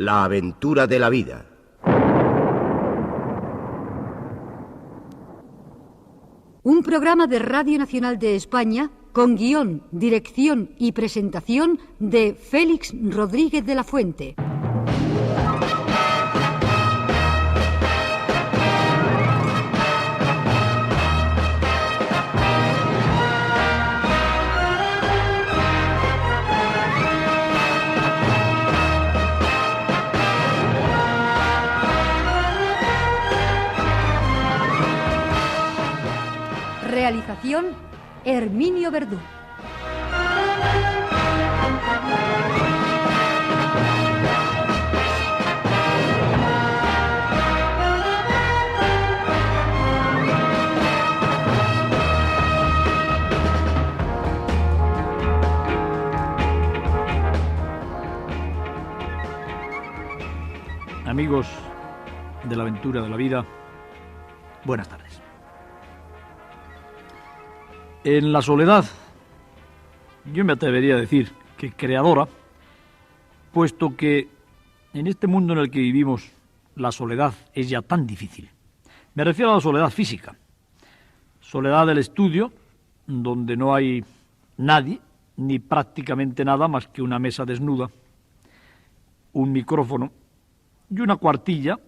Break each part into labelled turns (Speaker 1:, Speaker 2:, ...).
Speaker 1: La aventura de la vida.
Speaker 2: Un programa de Radio Nacional de España con guión, dirección y presentación de Félix Rodríguez de la Fuente. Realización, Herminio Verdú.
Speaker 3: Amigos de la aventura de la vida, buenas tardes. En la soledad, yo me atrevería a decir que creadora, puesto que en este mundo en el que vivimos la soledad es ya tan difícil. Me refiero a la soledad física, soledad del estudio, donde no hay nadie, ni prácticamente nada más que una mesa desnuda, un micrófono y una cuartilla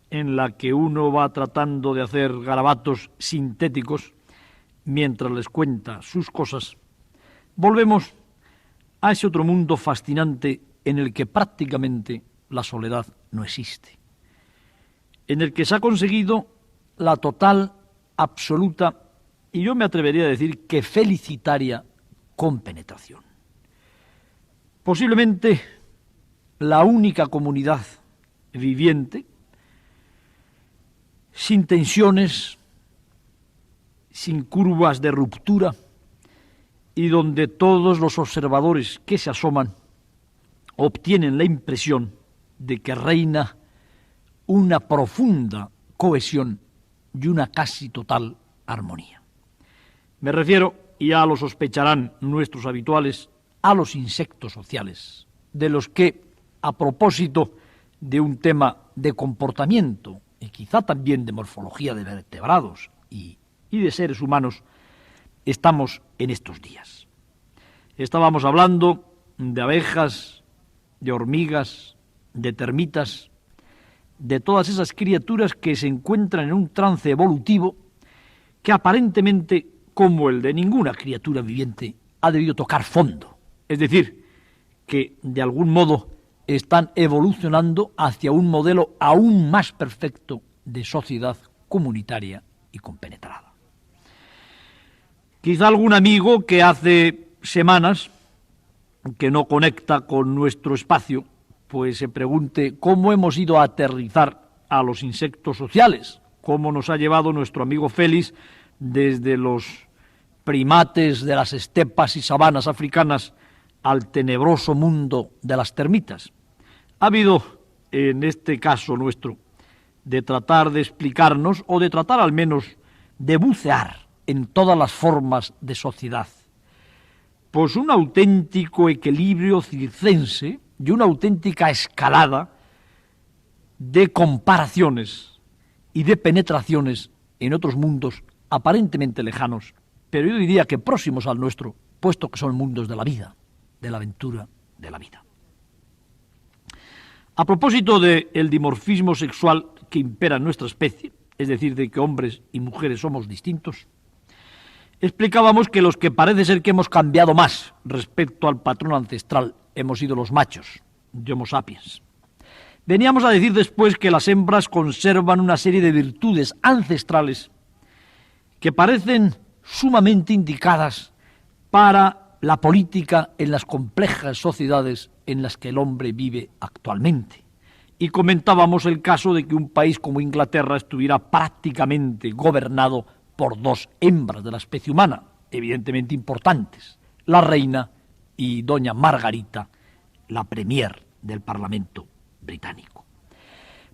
Speaker 3: en la que uno va tratando de hacer garabatos sintéticos mientras les cuenta sus cosas. Volvemos a ese otro mundo fascinante en el que prácticamente la soledad no existe, en el que se ha conseguido la total, absoluta, y yo me atrevería a decir que felicitaria compenetración. Posiblemente la única comunidad viviente, sin tensiones, sin curvas de ruptura, y donde todos los observadores que se asoman obtienen la impresión de que reina una profunda cohesión y una casi total armonía. Me refiero, y ya lo sospecharán nuestros habituales, a los insectos sociales, de los que, a propósito de un tema de comportamiento y quizá también de morfología de vertebrados y de seres humanos, estamos en estos días. Estábamos hablando de abejas, de hormigas, de termitas, de todas esas criaturas que se encuentran en un trance evolutivo que aparentemente, como el de ninguna criatura viviente, ha debido tocar fondo. Es decir, que de algún modo están evolucionando hacia un modelo aún más perfecto de sociedad comunitaria y compenetrada. Quizá algún amigo que hace semanas que no conecta con nuestro espacio, pues se pregunte cómo hemos ido a aterrizar a los insectos sociales, cómo nos ha llevado nuestro amigo Félix desde los primates de las estepas y sabanas africanas al tenebroso mundo de las termitas. Ha habido, en este caso nuestro, de tratar de explicarnos, o de tratar al menos de bucear en todas las formas de sociedad, pues un auténtico equilibrio circense y una auténtica escalada de comparaciones y de penetraciones en otros mundos aparentemente lejanos, pero yo diría que próximos al nuestro, puesto que son mundos de la vida, de la aventura de la vida. A propósito del dimorfismo sexual que impera en nuestra especie, es decir, de que hombres y mujeres somos distintos, explicábamos que los que parece ser que hemos cambiado más respecto al patrón ancestral hemos sido los machos, de Homo sapiens. Veníamos a decir después que las hembras conservan una serie de virtudes ancestrales que parecen sumamente indicadas para la política en las complejas sociedades en las que el hombre vive actualmente. Y comentábamos el caso de que un país como Inglaterra estuviera prácticamente gobernado por dos hembras de la especie humana, evidentemente importantes, la reina y doña Margarita, la premier del Parlamento británico.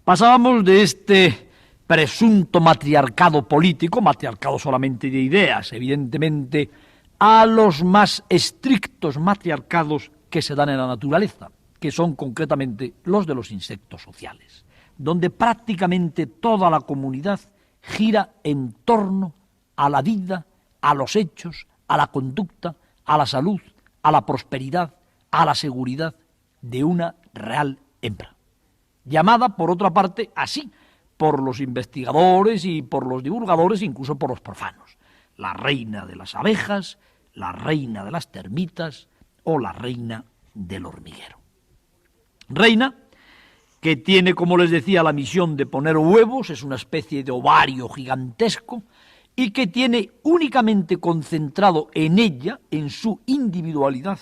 Speaker 3: Pasábamos de este presunto matriarcado político, matriarcado solamente de ideas, evidentemente, a los más estrictos matriarcados que se dan en la naturaleza, que son concretamente los de los insectos sociales, donde prácticamente toda la comunidad gira en torno a la vida, a los hechos, a la conducta, a la salud, a la prosperidad, a la seguridad de una real hembra, llamada, por otra parte, así por los investigadores y por los divulgadores, incluso por los profanos: la reina de las abejas, la reina de las termitas o la reina del hormiguero. Reina que tiene, como les decía, la misión de poner huevos, es una especie de ovario gigantesco, y que tiene únicamente concentrado en ella, en su individualidad,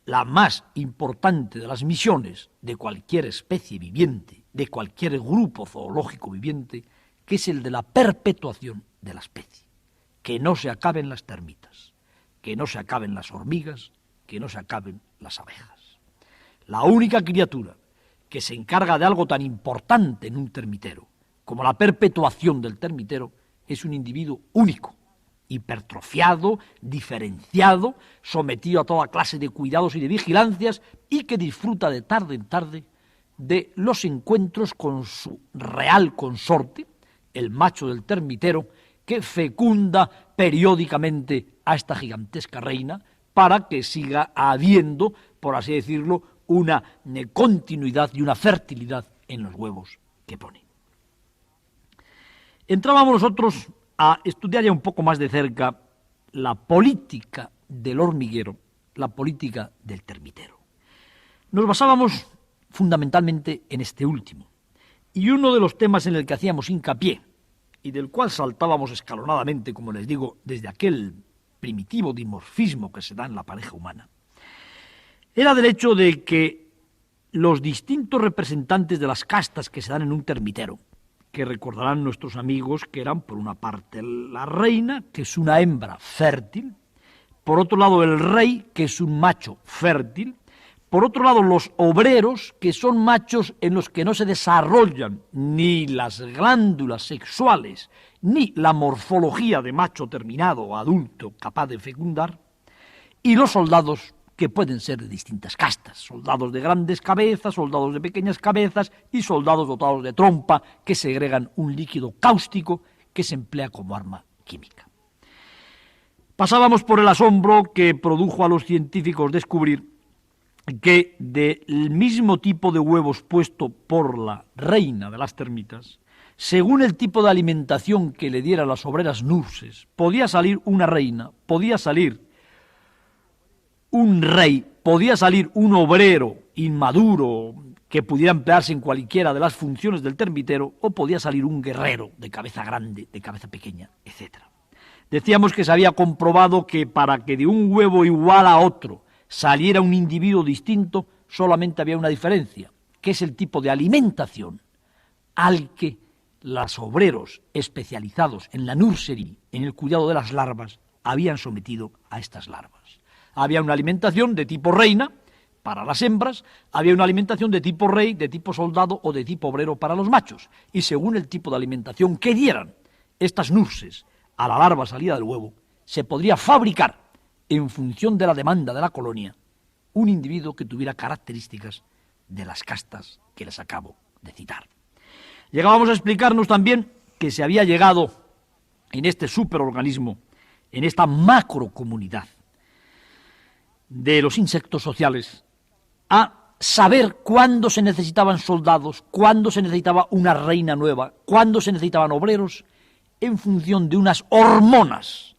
Speaker 3: la más importante de las misiones de cualquier especie viviente, de cualquier grupo zoológico viviente, que es el de la perpetuación de la especie. Que no se acaben las termitas, que no se acaben las hormigas, que no se acaben las abejas. La única criatura que se encarga de algo tan importante en un termitero como la perpetuación del termitero es un individuo único, hipertrofiado, diferenciado, sometido a toda clase de cuidados y de vigilancias, y que disfruta de tarde en tarde de los encuentros con su real consorte, el macho del termitero, que fecunda periódicamente a esta gigantesca reina para que siga habiendo, por así decirlo, una continuidad y una fertilidad en los huevos que pone. Entrábamos nosotros a estudiar ya un poco más de cerca la política del hormiguero, la política del termitero. Nos basábamos fundamentalmente en este último, y uno de los temas en el que hacíamos hincapié y del cual saltábamos escalonadamente, como les digo, desde aquel primitivo dimorfismo que se da en la pareja humana, era del hecho de que los distintos representantes de las castas que se dan en un termitero, que recordarán nuestros amigos que eran, por una parte, la reina, que es una hembra fértil, por otro lado el rey, que es un macho fértil, por otro lado los obreros, que son machos en los que no se desarrollan ni las glándulas sexuales, ni la morfología de macho terminado o adulto capaz de fecundar, y los soldados, que pueden ser de distintas castas: soldados de grandes cabezas, soldados de pequeñas cabezas y soldados dotados de trompa, que segregan un líquido cáustico que se emplea como arma química. Pasábamos por el asombro que produjo a los científicos descubrir que del mismo tipo de huevos puesto por la reina de las termitas, según el tipo de alimentación que le dieran las obreras nurses, podía salir una reina, podía salir un rey, podía salir un obrero inmaduro que pudiera emplearse en cualquiera de las funciones del termitero, o podía salir un guerrero de cabeza grande, de cabeza pequeña, etc. Decíamos que se había comprobado que para que de un huevo igual a otro saliera un individuo distinto, solamente había una diferencia, que es el tipo de alimentación al que los obreros especializados en la nursería, en el cuidado de las larvas, habían sometido a estas larvas. Había una alimentación de tipo reina para las hembras, había una alimentación de tipo rey, de tipo soldado o de tipo obrero para los machos, y según el tipo de alimentación que dieran estas nurses a la larva salida del huevo, se podría fabricar, en función de la demanda de la colonia, un individuo que tuviera características de las castas que les acabo de citar. Llegábamos a explicarnos también que se había llegado en este superorganismo, en esta macrocomunidad de los insectos sociales, a saber cuándo se necesitaban soldados, cuándo se necesitaba una reina nueva, cuándo se necesitaban obreros, en función de unas hormonas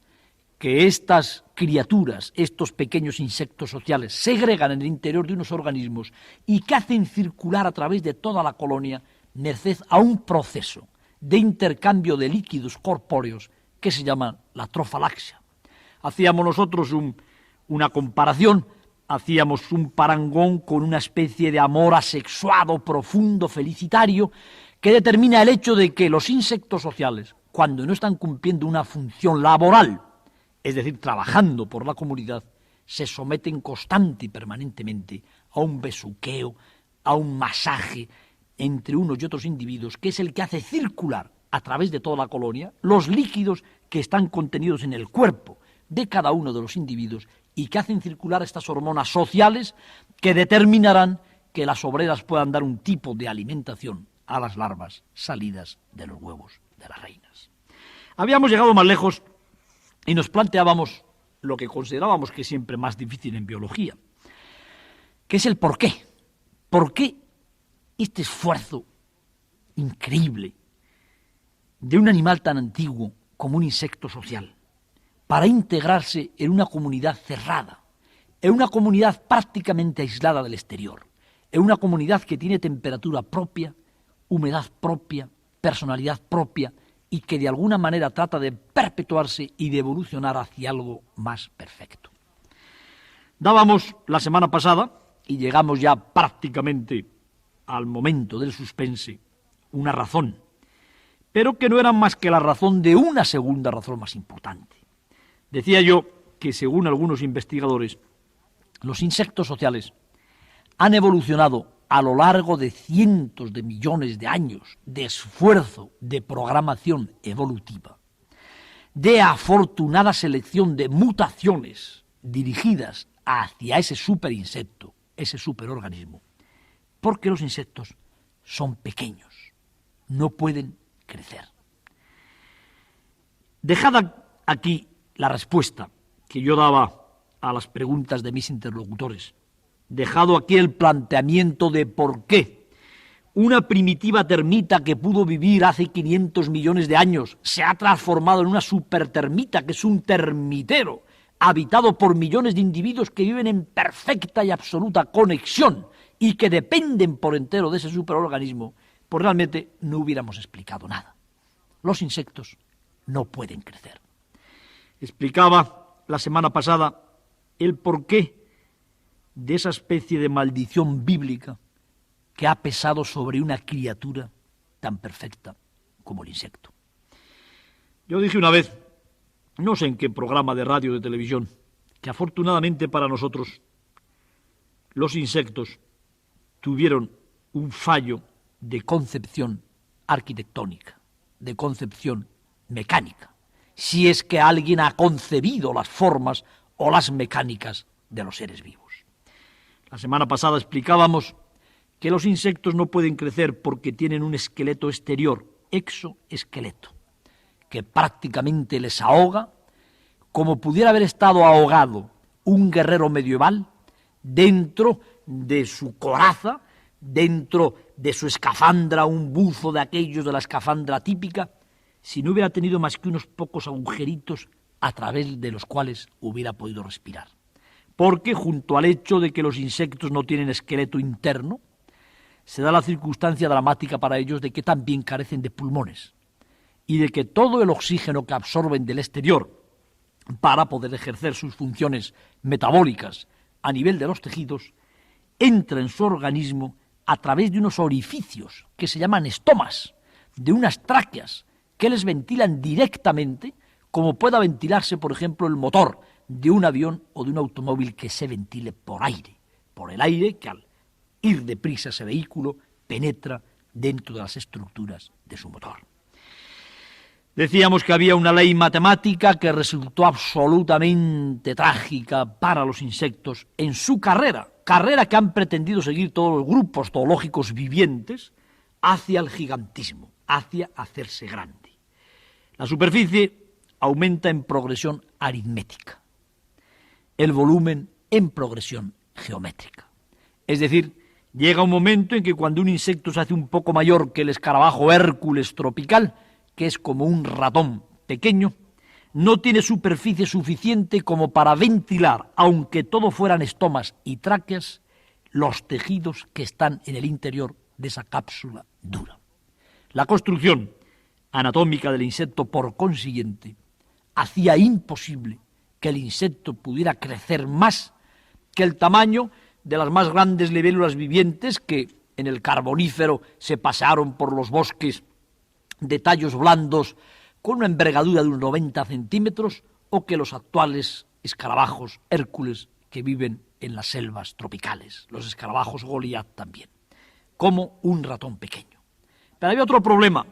Speaker 3: que estas criaturas, estos pequeños insectos sociales, segregan en el interior de unos organismos y que hacen circular a través de toda la colonia, merced a un proceso de intercambio de líquidos corpóreos que se llama la trofalaxia. Hacíamos nosotros una comparación, hacíamos un parangón con una especie de amor asexuado, profundo, felicitario, que determina el hecho de que los insectos sociales, cuando no están cumpliendo una función laboral, es decir, trabajando por la comunidad, se someten constante y permanentemente a un besuqueo, a un masaje entre unos y otros individuos, que es el que hace circular a través de toda la colonia los líquidos que están contenidos en el cuerpo de cada uno de los individuos y que hacen circular estas hormonas sociales que determinarán que las obreras puedan dar un tipo de alimentación a las larvas salidas de los huevos de las reinas. Habíamos llegado más lejos y nos planteábamos lo que considerábamos que es siempre más difícil en biología, que es el por qué. ¿Por qué este esfuerzo increíble de un animal tan antiguo como un insecto social para integrarse en una comunidad cerrada, en una comunidad prácticamente aislada del exterior, en una comunidad que tiene temperatura propia, humedad propia, personalidad propia y que de alguna manera trata de perpetuarse y de evolucionar hacia algo más perfecto? Dábamos la semana pasada, y llegamos ya prácticamente al momento del suspense, una razón, pero que no era más que la razón de una segunda razón más importante. Decía yo que, según algunos investigadores, los insectos sociales han evolucionado a lo largo de cientos de millones de años de esfuerzo de programación evolutiva, de afortunada selección de mutaciones dirigidas hacia ese superinsecto, ese superorganismo, porque los insectos son pequeños, no pueden crecer. Dejada aquí la respuesta que yo daba a las preguntas de mis interlocutores, dejado aquí el planteamiento de por qué una primitiva termita que pudo vivir hace 500 millones de años se ha transformado en una supertermita, que es un termitero, habitado por millones de individuos que viven en perfecta y absoluta conexión y que dependen por entero de ese superorganismo, pues realmente no hubiéramos explicado nada. Los insectos no pueden crecer. Explicaba la semana pasada el porqué de esa especie de maldición bíblica que ha pesado sobre una criatura tan perfecta como el insecto. Yo dije una vez, no sé en qué programa de radio o de televisión, que afortunadamente para nosotros los insectos tuvieron un fallo de concepción arquitectónica, de concepción mecánica, si es que alguien ha concebido las formas o las mecánicas de los seres vivos. La semana pasada explicábamos que los insectos no pueden crecer porque tienen un esqueleto exterior, exoesqueleto, que prácticamente les ahoga, como pudiera haber estado ahogado un guerrero medieval dentro de su coraza, dentro de su escafandra, un buzo de aquellos de la escafandra típica, si no hubiera tenido más que unos pocos agujeritos a través de los cuales hubiera podido respirar. Porque junto al hecho de que los insectos no tienen esqueleto interno, se da la circunstancia dramática para ellos de que también carecen de pulmones y de que todo el oxígeno que absorben del exterior para poder ejercer sus funciones metabólicas a nivel de los tejidos entra en su organismo a través de unos orificios que se llaman estomas, de unas tráqueas que les ventilan directamente, como pueda ventilarse, por ejemplo, el motor de un avión o de un automóvil que se ventile por el aire que al ir deprisa ese vehículo penetra dentro de las estructuras de su motor. Decíamos que había una ley matemática que resultó absolutamente trágica para los insectos en su carrera que han pretendido seguir todos los grupos zoológicos vivientes hacia el gigantismo, hacia hacerse grande. La superficie aumenta en progresión aritmética, el volumen en progresión geométrica. Es decir, llega un momento en que cuando un insecto se hace un poco mayor que el escarabajo Hércules tropical, que es como un ratón pequeño, no tiene superficie suficiente como para ventilar, aunque todo fueran estomas y tráqueas, los tejidos que están en el interior de esa cápsula dura. La construcción anatómica del insecto, por consiguiente, hacía imposible que el insecto pudiera crecer más que el tamaño de las más grandes libélulas vivientes que en el Carbonífero se pasearon por los bosques de tallos blandos con una envergadura de unos 90 centímetros, o que los actuales escarabajos Hércules que viven en las selvas tropicales, los escarabajos Goliat también, como un ratón pequeño. Pero había otro problema,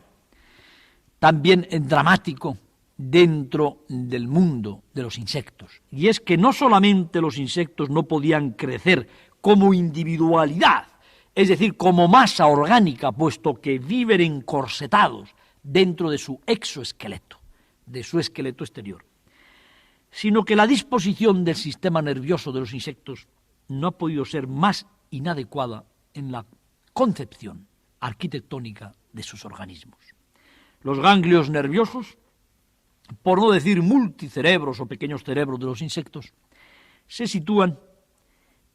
Speaker 3: también dramático, dentro del mundo de los insectos, y es que no solamente los insectos no podían crecer como individualidad, es decir, como masa orgánica, puesto que viven encorsetados dentro de su exoesqueleto, de su esqueleto exterior, sino que la disposición del sistema nervioso de los insectos no ha podido ser más inadecuada en la concepción arquitectónica de sus organismos. Los ganglios nerviosos, por no decir multicerebros o pequeños cerebros de los insectos, se sitúan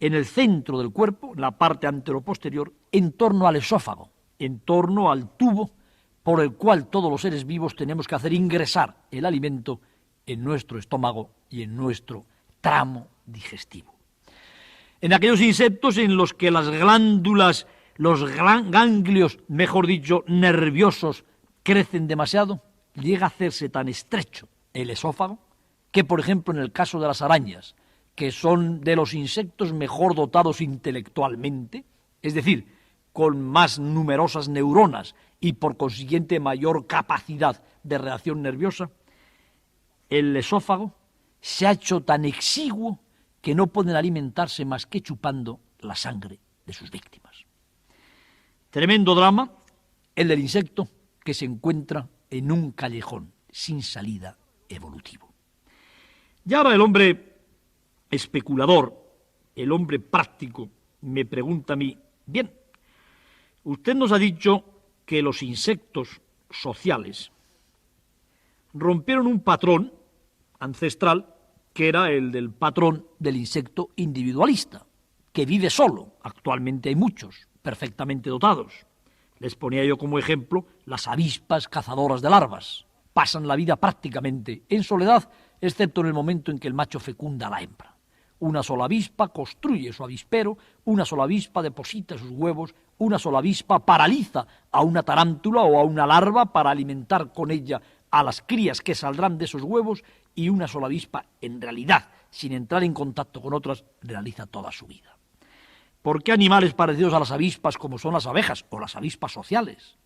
Speaker 3: en el centro del cuerpo, en la parte anteroposterior, en torno al esófago, en torno al tubo por el cual todos los seres vivos tenemos que hacer ingresar el alimento en nuestro estómago y en nuestro tramo digestivo. En aquellos insectos en los que las glándulas, los ganglios, mejor dicho, nerviosos, crecen demasiado, llega a hacerse tan estrecho el esófago que, por ejemplo, en el caso de las arañas, que son de los insectos mejor dotados intelectualmente, es decir, con más numerosas neuronas y por consiguiente mayor capacidad de reacción nerviosa, el esófago se ha hecho tan exiguo que no pueden alimentarse más que chupando la sangre de sus víctimas. Tremendo drama el del insecto que se encuentra en un callejón sin salida evolutivo. Y ahora el hombre especulador, el hombre práctico, me pregunta a mí, bien, usted nos ha dicho que los insectos sociales rompieron un patrón ancestral que era el del patrón del insecto individualista, que vive solo. Actualmente hay muchos, perfectamente dotados. Les ponía yo como ejemplo las avispas cazadoras de larvas. Pasan la vida prácticamente en soledad, excepto en el momento en que el macho fecunda a la hembra. Una sola avispa construye su avispero, una sola avispa deposita sus huevos, una sola avispa paraliza a una tarántula o a una larva para alimentar con ella a las crías que saldrán de esos huevos, y una sola avispa, en realidad, sin entrar en contacto con otras, realiza toda su vida. ¿Por qué animales parecidos a las avispas, como son las abejas o las avispas sociales?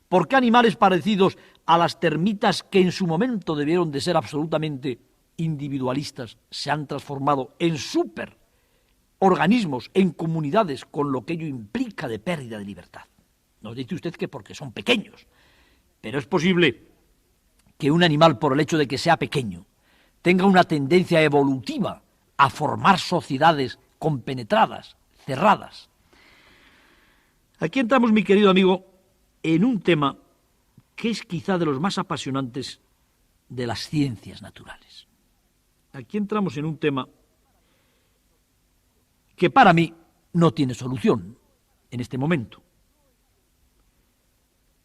Speaker 3: ¿Por qué animales parecidos a las termitas, que en su momento debieron de ser absolutamente individualistas, se han transformado en superorganismos, en comunidades, con lo que ello implica de pérdida de libertad? Nos dice usted que porque son pequeños, pero es posible que un animal, por el hecho de que sea pequeño, tenga una tendencia evolutiva a formar sociedades compenetradas, cerradas. Aquí entramos, mi querido amigo, en un tema que es quizá de los más apasionantes de las ciencias naturales. Aquí entramos en un tema que para mí no tiene solución en este momento.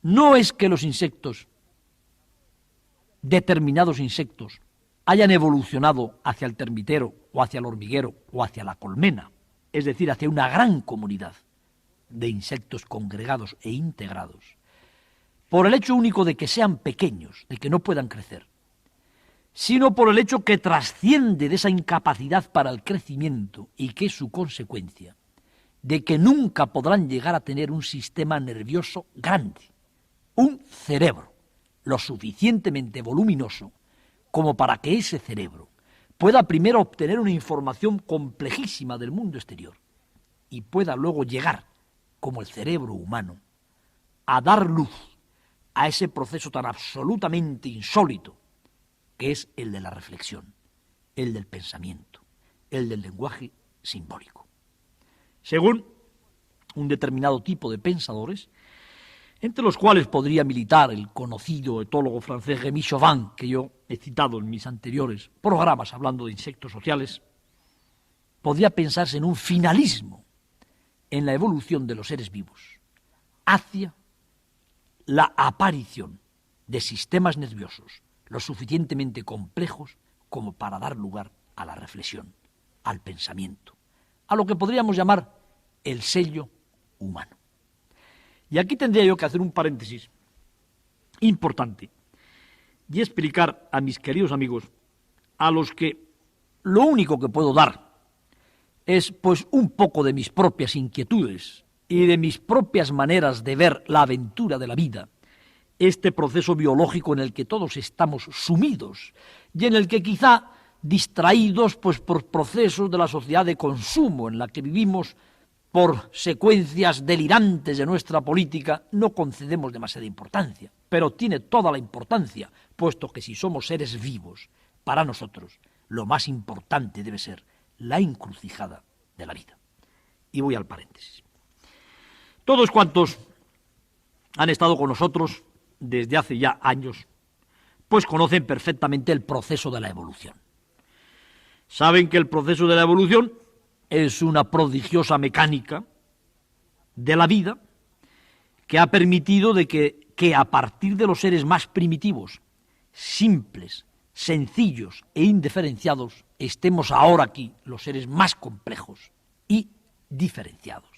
Speaker 3: No es que los insectos, determinados insectos, hayan evolucionado hacia el termitero o hacia el hormiguero o hacia la colmena, es decir, hacia una gran comunidad de insectos congregados e integrados, por el hecho único de que sean pequeños, de que no puedan crecer, sino por el hecho que trasciende de esa incapacidad para el crecimiento y que es su consecuencia, de que nunca podrán llegar a tener un sistema nervioso grande, un cerebro lo suficientemente voluminoso como para que ese cerebro pueda primero obtener una información complejísima del mundo exterior y pueda luego llegar, como el cerebro humano, a dar luz a ese proceso tan absolutamente insólito que es el de la reflexión, el del pensamiento, el del lenguaje simbólico. Según un determinado tipo de pensadores, entre los cuales podría militar el conocido etólogo francés Rémy Chauvin, que yo he citado en mis anteriores programas hablando de insectos sociales, podría pensarse en un finalismo en la evolución de los seres vivos hacia la aparición de sistemas nerviosos lo suficientemente complejos como para dar lugar a la reflexión, al pensamiento, a lo que podríamos llamar el sello humano. Y aquí tendría yo que hacer un paréntesis importante y explicar a mis queridos amigos, a los que lo único que puedo dar es pues un poco de mis propias inquietudes y de mis propias maneras de ver la aventura de la vida, este proceso biológico en el que todos estamos sumidos y en el que quizá distraídos pues por procesos de la sociedad de consumo en la que vivimos, por secuencias delirantes de nuestra política, no concedemos demasiada importancia, pero tiene toda la importancia, puesto que si somos seres vivos, para nosotros lo más importante debe ser la encrucijada de la vida. Y voy al paréntesis. Todos cuantos han estado con nosotros desde hace ya años, pues conocen perfectamente el proceso de la evolución. Saben que el proceso de la evolución es una prodigiosa mecánica de la vida que ha permitido de que a partir de los seres más primitivos, simples, sencillos e indiferenciados, estemos ahora aquí los seres más complejos y diferenciados.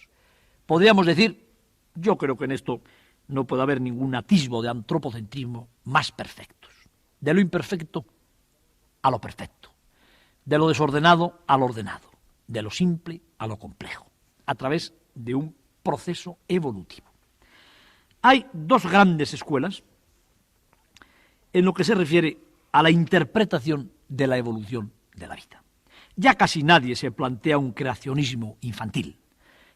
Speaker 3: Podríamos decir, yo creo que en esto no puede haber ningún atisbo de antropocentrismo, más perfectos. De lo imperfecto a lo perfecto, de lo desordenado a lo ordenado, de lo simple a lo complejo, a través de un proceso evolutivo. Hay dos grandes escuelas en lo que se refiere a la interpretación de la evolución de la vida. Ya casi nadie se plantea un creacionismo infantil.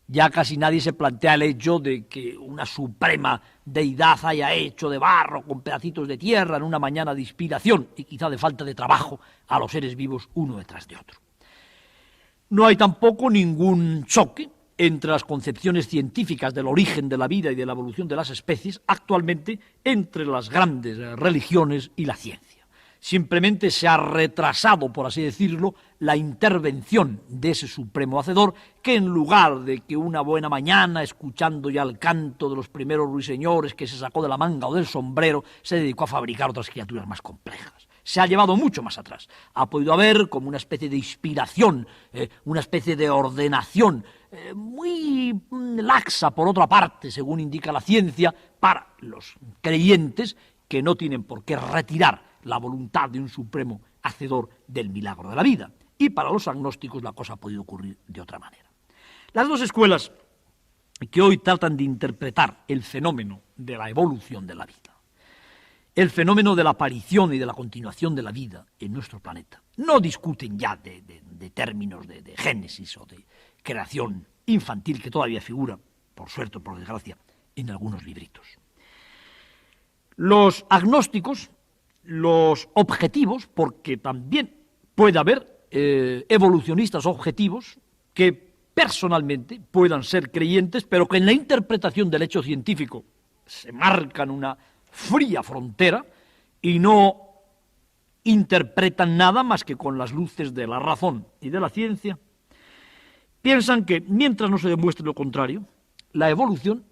Speaker 3: Ya casi nadie se plantea el hecho de que una suprema deidad haya hecho de barro con pedacitos de tierra en una mañana de inspiración y quizá de falta de trabajo a los seres vivos uno detrás de otro. No hay tampoco ningún choque entre las concepciones científicas del origen de la vida y de la evolución de las especies actualmente entre las grandes religiones y la ciencia. Simplemente se ha retrasado, por así decirlo, la intervención de ese supremo hacedor, que en lugar de que una buena mañana, escuchando ya el canto de los primeros ruiseñores que se sacó de la manga o del sombrero, se dedicó a fabricar otras criaturas más complejas. Se ha llevado mucho más atrás. Ha podido haber como una especie de inspiración, una especie de ordenación muy laxa, por otra parte, según indica la ciencia, para los creyentes que no tienen por qué retirar la voluntad de un supremo hacedor del milagro de la vida. Y para los agnósticos la cosa ha podido ocurrir de otra manera. Las dos escuelas que hoy tratan de interpretar el fenómeno de la evolución de la vida, el fenómeno de la aparición y de la continuación de la vida en nuestro planeta, no discuten ya de términos de génesis o de creación infantil que todavía figura, por suerte o por desgracia, en algunos libritos. Los agnósticos, los objetivos, porque también puede haber evolucionistas objetivos que personalmente puedan ser creyentes, pero que en la interpretación del hecho científico se marcan una fría frontera y no interpretan nada más que con las luces de la razón y de la ciencia, piensan que mientras no se demuestre lo contrario, la evolución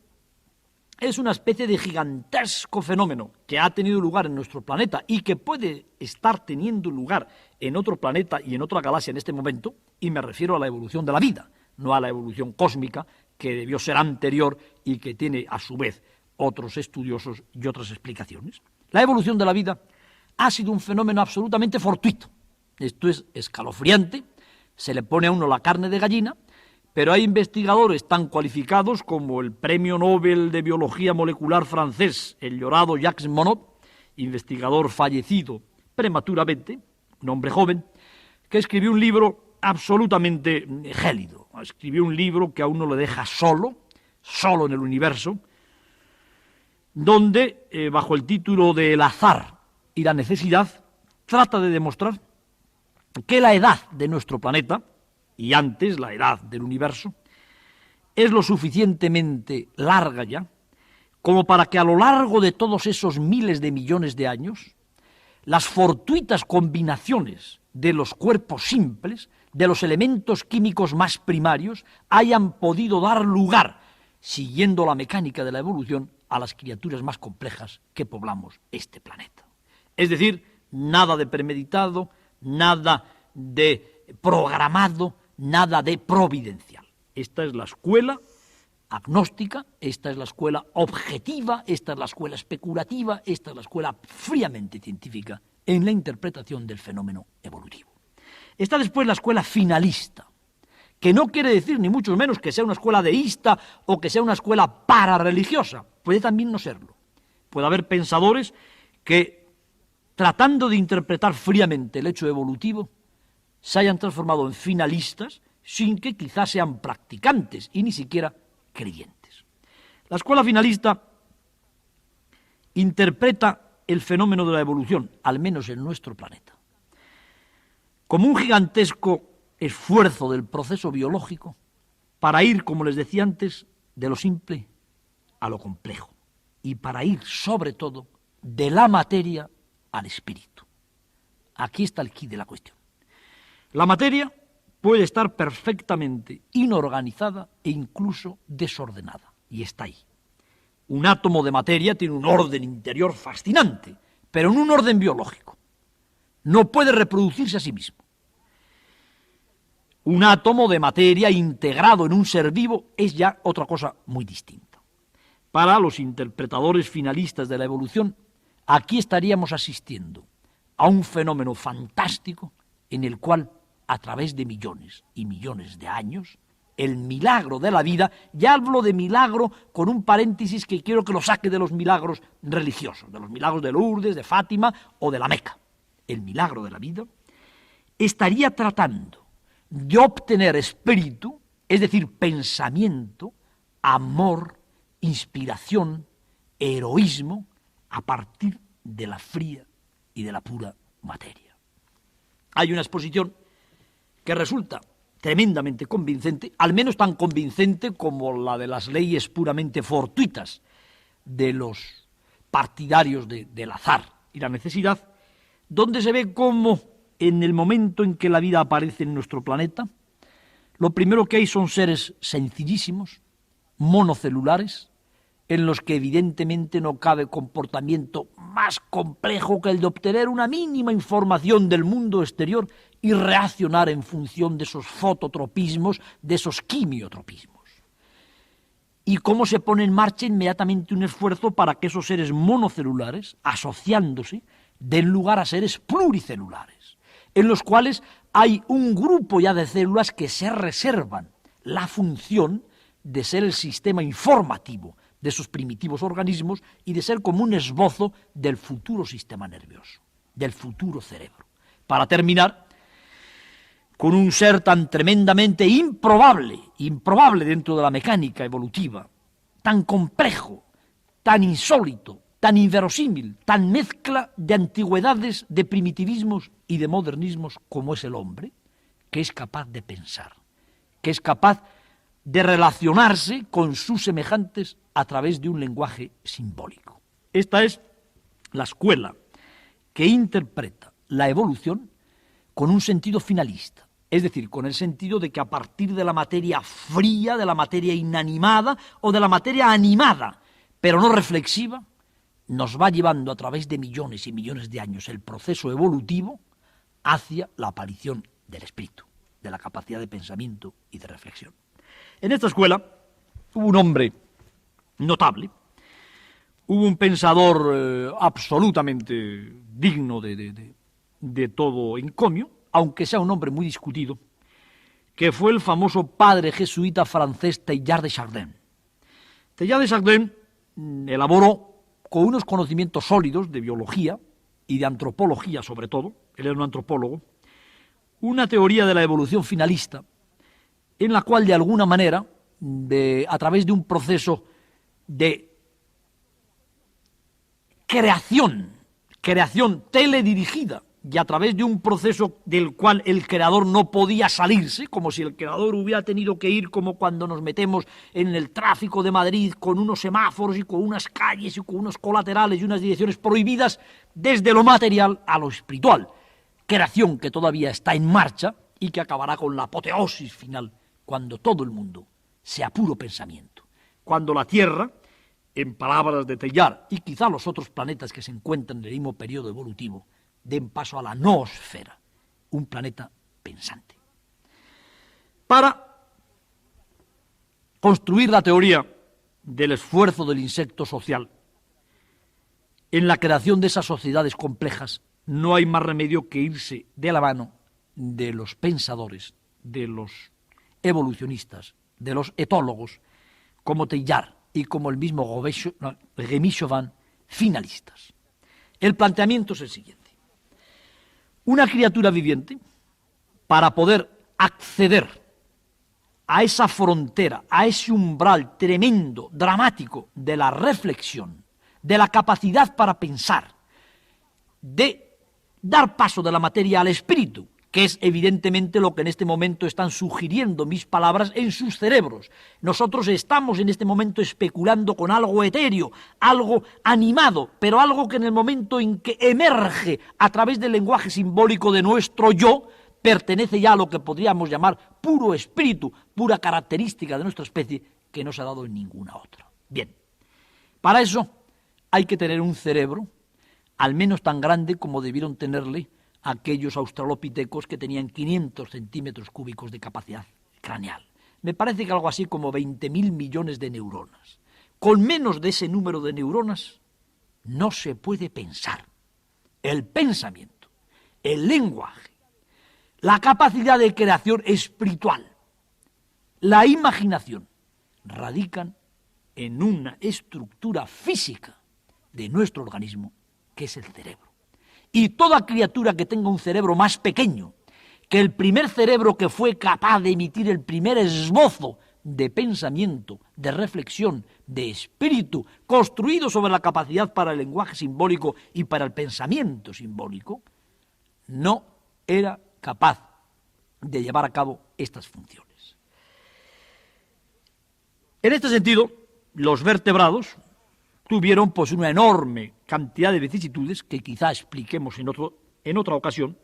Speaker 3: es una especie de gigantesco fenómeno que ha tenido lugar en nuestro planeta y que puede estar teniendo lugar en otro planeta y en otra galaxia en este momento, y me refiero a la evolución de la vida, no a la evolución cósmica, que debió ser anterior y que tiene a su vez otros estudiosos y otras explicaciones. La evolución de la vida ha sido un fenómeno absolutamente fortuito. Esto es escalofriante, se le pone a uno la carne de gallina, pero hay investigadores tan cualificados como el Premio Nobel de Biología Molecular francés, el llorado Jacques Monod, investigador fallecido prematuramente, un hombre joven, que escribió un libro absolutamente gélido. Escribió un libro que a uno le deja solo en el universo, donde, bajo el título de El azar y la necesidad, trata de demostrar que la edad de nuestro planeta, y antes la edad del universo, es lo suficientemente larga ya como para que a lo largo de todos esos miles de millones de años, las fortuitas combinaciones de los cuerpos simples, de los elementos químicos más primarios, hayan podido dar lugar, siguiendo la mecánica de la evolución, a las criaturas más complejas que poblamos este planeta. Es decir, nada de premeditado, nada de programado, nada de providencial. Esta es la escuela agnóstica, esta es la escuela objetiva, esta es la escuela especulativa, esta es la escuela fríamente científica en la interpretación del fenómeno evolutivo. Está después la escuela finalista, que no quiere decir ni mucho menos que sea una escuela deísta o que sea una escuela pararreligiosa, puede también no serlo. Puede haber pensadores que, tratando de interpretar fríamente el hecho evolutivo, se hayan transformado en finalistas sin que quizás sean practicantes y ni siquiera creyentes. La escuela finalista interpreta el fenómeno de la evolución, al menos en nuestro planeta, como un gigantesco esfuerzo del proceso biológico para ir, como les decía antes, de lo simple a lo complejo, y para ir, sobre todo, de la materia al espíritu. Aquí está el quid de la cuestión. La materia puede estar perfectamente inorganizada e incluso desordenada, y está ahí. Un átomo de materia tiene un orden interior fascinante, pero en un orden biológico. No puede reproducirse a sí mismo. Un átomo de materia integrado en un ser vivo es ya otra cosa muy distinta. Para los interpretadores finalistas de la evolución, aquí estaríamos asistiendo a un fenómeno fantástico en el cual, a través de millones y millones de años, el milagro de la vida, ya hablo de milagro con un paréntesis que quiero que lo saque de los milagros religiosos, de los milagros de Lourdes, de Fátima o de la Meca. El milagro de la vida estaría tratando de obtener espíritu, es decir, pensamiento, amor, inspiración, heroísmo, a partir de la fría y de la pura materia. Hay una exposición que resulta tremendamente convincente, al menos tan convincente como la de las leyes puramente fortuitas de los partidarios del azar y la necesidad, donde se ve cómo en el momento en que la vida aparece en nuestro planeta, lo primero que hay son seres sencillísimos, monocelulares, en los que evidentemente no cabe comportamiento más complejo que el de obtener una mínima información del mundo exterior y reaccionar en función de esos fototropismos, de esos quimiotropismos. Y cómo se pone en marcha inmediatamente un esfuerzo para que esos seres monocelulares, asociándose, den lugar a seres pluricelulares, en los cuales hay un grupo ya de células que se reservan la función de ser el sistema informativo de esos primitivos organismos y de ser como un esbozo del futuro sistema nervioso, del futuro cerebro. Para terminar con un ser tan tremendamente improbable dentro de la mecánica evolutiva, tan complejo, tan insólito, tan inverosímil, tan mezcla de antigüedades, de primitivismos y de modernismos como es el hombre, que es capaz de pensar, que es capaz de relacionarse con sus semejantes a través de un lenguaje simbólico. Esta es la escuela que interpreta la evolución con un sentido finalista, es decir, con el sentido de que a partir de la materia fría, de la materia inanimada o de la materia animada, pero no reflexiva, nos va llevando a través de millones y millones de años el proceso evolutivo hacia la aparición del espíritu, de la capacidad de pensamiento y de reflexión. En esta escuela hubo un hombre notable, hubo un pensador absolutamente digno de todo encomio, aunque sea un hombre muy discutido, que fue el famoso padre jesuita francés Teilhard de Chardin. Teilhard de Chardin elaboró con unos conocimientos sólidos de biología y de antropología sobre todo, él era un antropólogo, una teoría de la evolución finalista, en la cual de alguna manera, a través de un proceso de creación teledirigida, y a través de un proceso del cual el creador no podía salirse, como si el creador hubiera tenido que ir como cuando nos metemos en el tráfico de Madrid con unos semáforos y con unas calles y con unos colaterales y unas direcciones prohibidas, desde lo material a lo espiritual. Creación que todavía está en marcha y que acabará con la apoteosis final, cuando todo el mundo sea puro pensamiento. Cuando la Tierra, en palabras de Teilhard, y quizá los otros planetas que se encuentran en el mismo periodo evolutivo, den paso a la noosfera, un planeta pensante. Para construir la teoría del esfuerzo del insecto social, en la creación de esas sociedades complejas, no hay más remedio que irse de la mano de los pensadores, de los evolucionistas, de los etólogos, como Teilhard y como el mismo Rémy Chauvin, finalistas. El planteamiento es el siguiente. Una criatura viviente, para poder acceder a esa frontera, a ese umbral tremendo, dramático de la reflexión, de la capacidad para pensar, de dar paso de la materia al espíritu, que es evidentemente lo que en este momento están sugiriendo mis palabras en sus cerebros. Nosotros estamos en este momento especulando con algo etéreo, algo animado, pero algo que en el momento en que emerge a través del lenguaje simbólico de nuestro yo, pertenece ya a lo que podríamos llamar puro espíritu, pura característica de nuestra especie, que no se ha dado en ninguna otra. Bien, para eso hay que tener un cerebro, al menos tan grande como debieron tenerle aquellos australopitecos que tenían 500 centímetros cúbicos de capacidad craneal. Me parece que algo así como 20.000 millones de neuronas. Con menos de ese número de neuronas no se puede pensar. El pensamiento, el lenguaje, la capacidad de creación espiritual, la imaginación, radican en una estructura física de nuestro organismo, que es el cerebro. Y toda criatura que tenga un cerebro más pequeño que el primer cerebro que fue capaz de emitir el primer esbozo de pensamiento, de reflexión, de espíritu, construido sobre la capacidad para el lenguaje simbólico y para el pensamiento simbólico, no era capaz de llevar a cabo estas funciones. En este sentido, los vertebrados tuvieron pues una enorme cantidad de vicisitudes que quizá expliquemos en otra ocasión,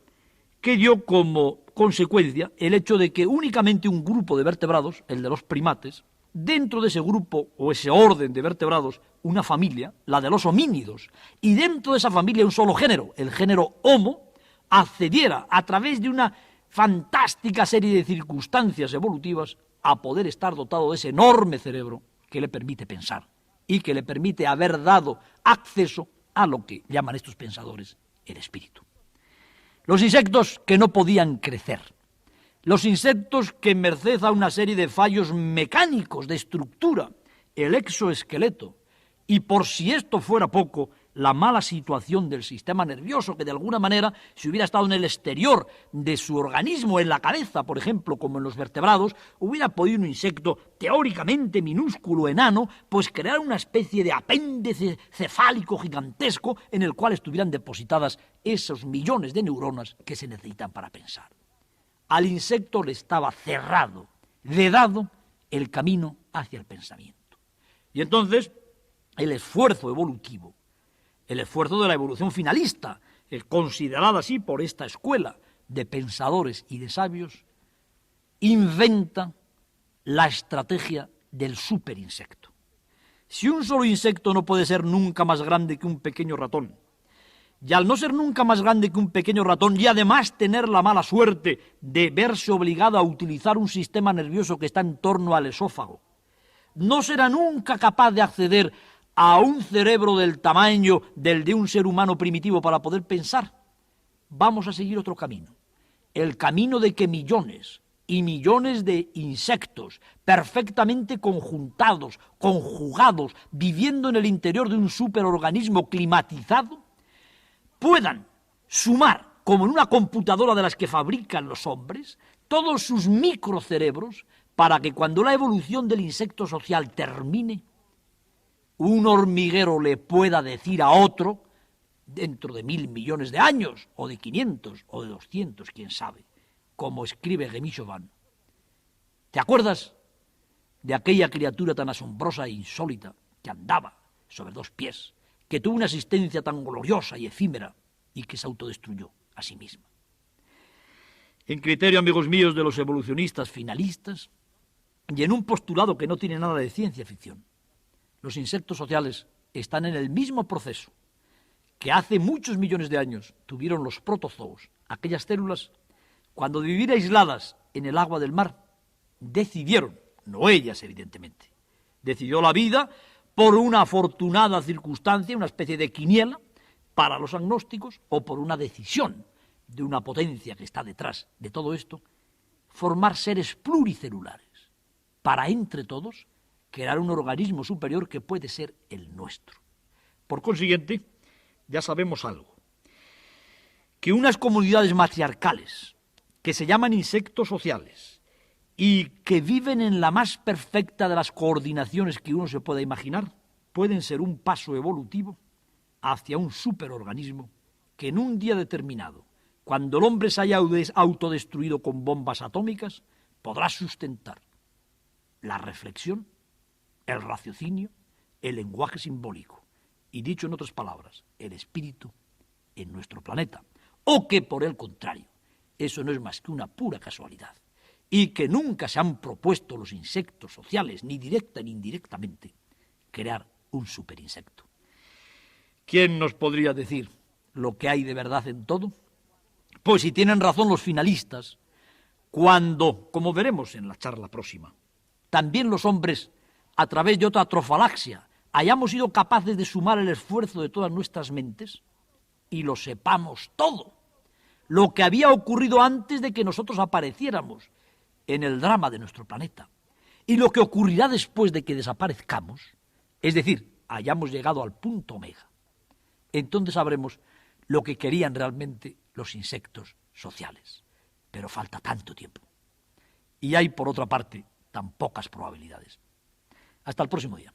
Speaker 3: que dio como consecuencia el hecho de que únicamente un grupo de vertebrados, el de los primates, dentro de ese grupo o ese orden de vertebrados, una familia, la de los homínidos, y dentro de esa familia un solo género, el género Homo, accediera a través de una fantástica serie de circunstancias evolutivas a poder estar dotado de ese enorme cerebro que le permite pensar y que le permite haber dado acceso a lo que llaman estos pensadores el espíritu. Los insectos que no podían crecer, los insectos que merced a una serie de fallos mecánicos de estructura, el exoesqueleto, y por si esto fuera poco, la mala situación del sistema nervioso, que de alguna manera, si hubiera estado en el exterior de su organismo, en la cabeza, por ejemplo, como en los vertebrados, hubiera podido un insecto teóricamente minúsculo, enano, pues crear una especie de apéndice cefálico gigantesco en el cual estuvieran depositadas esos millones de neuronas que se necesitan para pensar. Al insecto le estaba cerrado, vedado el camino hacia el pensamiento. Y entonces, el esfuerzo evolutivo, el esfuerzo de la evolución finalista, considerada así por esta escuela de pensadores y de sabios, inventa la estrategia del superinsecto. Si un solo insecto no puede ser nunca más grande que un pequeño ratón, y al no ser nunca más grande que un pequeño ratón, y además tener la mala suerte de verse obligado a utilizar un sistema nervioso que está en torno al esófago, no será nunca capaz de acceder a un cerebro del tamaño del de un ser humano primitivo para poder pensar. Vamos a seguir otro camino, el camino de que millones y millones de insectos perfectamente conjuntados, conjugados, viviendo en el interior de un superorganismo climatizado, puedan sumar, como en una computadora de las que fabrican los hombres, todos sus microcerebros para que cuando la evolución del insecto social termine, un hormiguero le pueda decir a otro, dentro de 1.000 millones de años, o de 500, o de 200, quién sabe, como escribe Rémy Chauvin. ¿Te acuerdas de aquella criatura tan asombrosa e insólita que andaba sobre 2 pies, que tuvo una existencia tan gloriosa y efímera y que se autodestruyó a sí misma? En criterio, amigos míos, de los evolucionistas finalistas, y en un postulado que no tiene nada de ciencia ficción, los insectos sociales están en el mismo proceso que hace muchos millones de años tuvieron los protozoos, aquellas células, cuando de vivir aisladas en el agua del mar, decidieron, no ellas evidentemente, decidió la vida por una afortunada circunstancia, una especie de quiniela para los agnósticos, o por una decisión de una potencia que está detrás de todo esto, formar seres pluricelulares, para entre todos crear un organismo superior que puede ser el nuestro. Por consiguiente, ya sabemos algo, que unas comunidades matriarcales, que se llaman insectos sociales, y que viven en la más perfecta de las coordinaciones que uno se pueda imaginar, pueden ser un paso evolutivo hacia un superorganismo que en un día determinado, cuando el hombre se haya autodestruido con bombas atómicas, podrá sustentar la reflexión, el raciocinio, el lenguaje simbólico y, dicho en otras palabras, el espíritu en nuestro planeta. O que, por el contrario, eso no es más que una pura casualidad y que nunca se han propuesto los insectos sociales, ni directa ni indirectamente, crear un superinsecto. ¿Quién nos podría decir lo que hay de verdad en todo? Pues si tienen razón los finalistas, cuando, como veremos en la charla próxima, también los hombres, a través de otra trofalaxia, hayamos sido capaces de sumar el esfuerzo de todas nuestras mentes y lo sepamos todo, lo que había ocurrido antes de que nosotros apareciéramos en el drama de nuestro planeta y lo que ocurrirá después de que desaparezcamos, es decir, hayamos llegado al punto omega, entonces sabremos lo que querían realmente los insectos sociales. Pero falta tanto tiempo. Y hay, por otra parte, tan pocas probabilidades. Hasta el próximo día.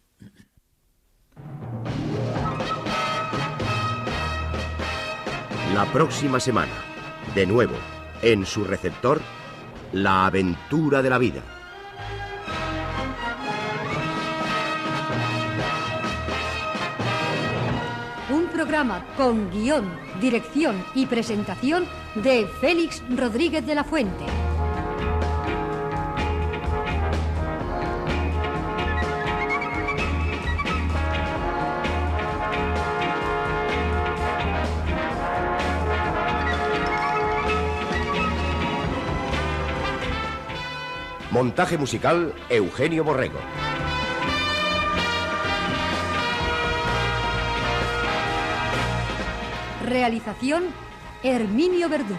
Speaker 1: La próxima semana, de nuevo, en su receptor, La aventura de la vida.
Speaker 2: Un programa con guión, dirección y presentación de Félix Rodríguez de la Fuente.
Speaker 1: Montaje musical, Eugenio Borrego.
Speaker 2: Realización, Herminio Verdú.